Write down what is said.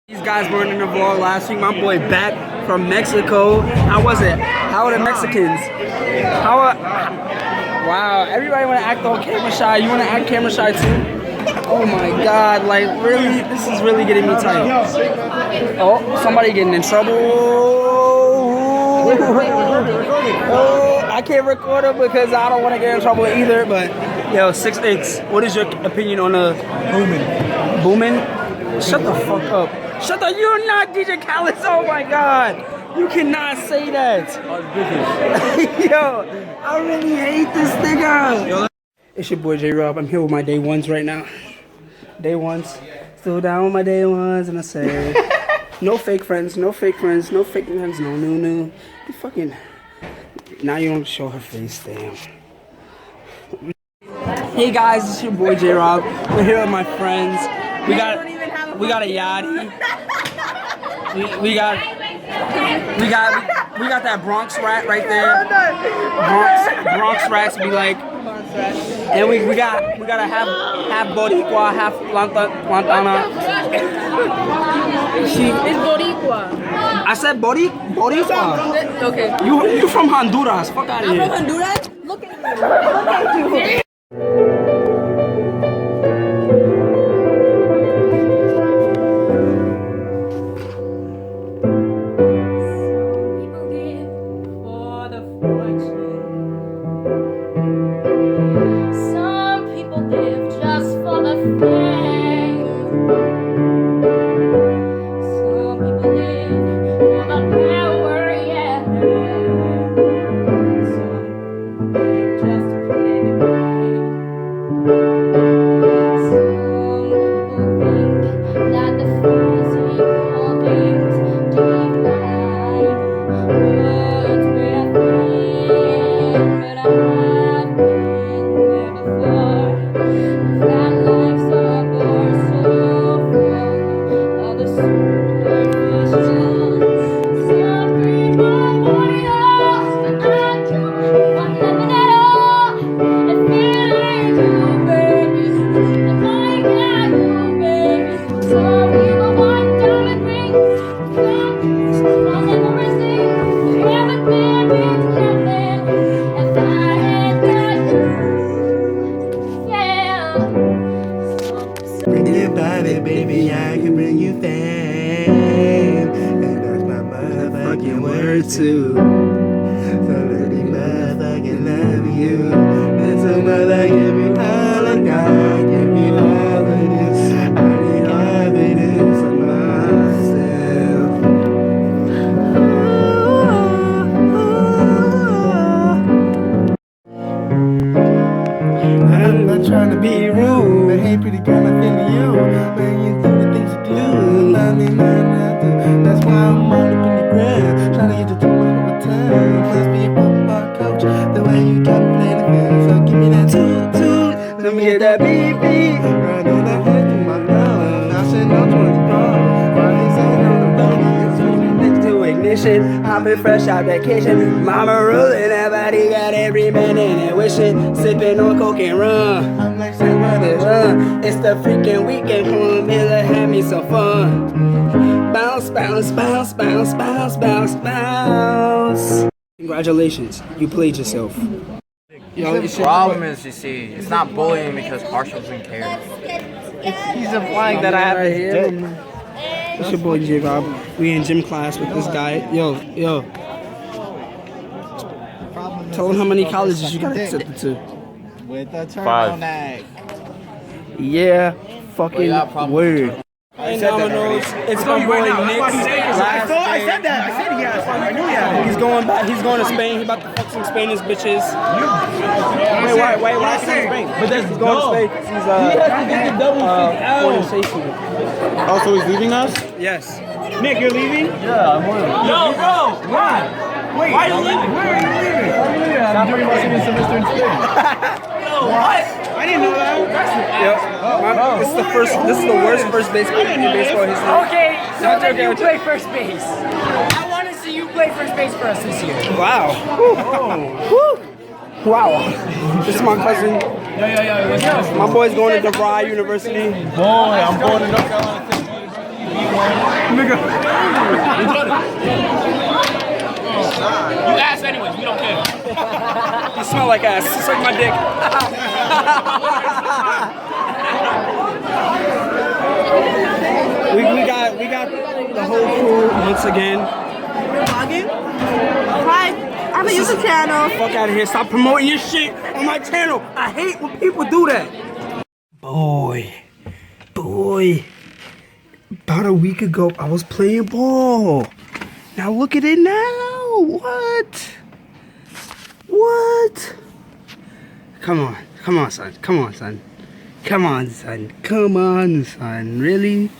These guys weren't in the vlog last week. My boy back from Mexico. How was it? How are the Mexicans? Wow, everybody want to act all camera shy. You want to act camera shy too? Oh my God, like really, this is really getting me tight. Oh, somebody getting in trouble. Oh, I can't record it because I don't want to get in trouble either, but yo, 6X, what is your opinion on the Boomin? Shut the fuck up. Shut up, you're not DJ Khaled. Oh my God. You cannot say that. Yo, I really hate this nigga. It's your boy J-Rob. I'm here with my day ones right now. Day ones. Still down with my day ones, and I say, no fake friends, no fake friends, no fake friends, no new. You fucking. Now you don't show her face, damn. Hey guys, it's your boy J-Rob. We're here with my friends. We got a yachty. We got that Bronx rat right there. Bronx rats be like, and we gotta have Boricua, half Lantana. It's Boricua. I said Boricua. Okay. You from Honduras? Fuck out of here. I'm from Honduras. Look at you. Baby, I can bring you fame, and that's my motherfucking word too. So let me motherfucking love you. It's a mother, give me all I got, give me all of this. I need confidence in myself. I'm not trying to be rude, but hey, pretty girl, I'm feeling you. Man, you do the things you do. Love me, man, that's why I'm all up in the ground. Trying to get you to my whole time. Must be a football coach, the way you got me playing the field. So give me that toot. Let me get that beep. Right on the head to my thumb. I said no 24. Why they saying on the body? To ignition, I've been fresh out vacation. Mama ruling, everybody got every man in it wishing. Sipping on coke and rum. I'm like, say what is It's the freaking weekend, come on, Miller, have me some fun. Bounce. Congratulations, you played yourself. Yo, The problem is, you see, it's not bullying because Marshall doesn't care. He's implying that I have right to here. dick. It's your boy J-Rob. We in gym class with this guy. Yo. Tell him how many colleges you got accepted to. With the turtleneck. Yeah, fucking word. I said that already. It's my boy Nick. I said that. I said yes. I knew that. He's going to Spain. He about to fuck some Spanish bitches. Wait, why is he in Spain? But that's he's going to Spain. He's Oh, so he's leaving us? Yes. Nick, you're leaving? Yeah, I'm one. No, bro. Why? Wait. Why are you leaving? Where are you leaving? I'm doing my second semester in Spain. What? I didn't know that. This is the worst first base in baseball history. Okay, so then you play first base. I want to see you play first base for us this year. Wow. Wow. This is my cousin. Yeah. My boy's going to DeVry University. Boy, I'm going to North Carolina State. nigga. You ass anyways, we don't care. You smell like ass. Suck my dick. we got the whole crew once again. Vlogging? Hi, I have a YouTube channel. Fuck out of here. Stop promoting your shit on my channel. I hate when people do that. Boy. About a week ago, I was playing ball. Now look at it now. What? Come on, son. Come on, son. Really?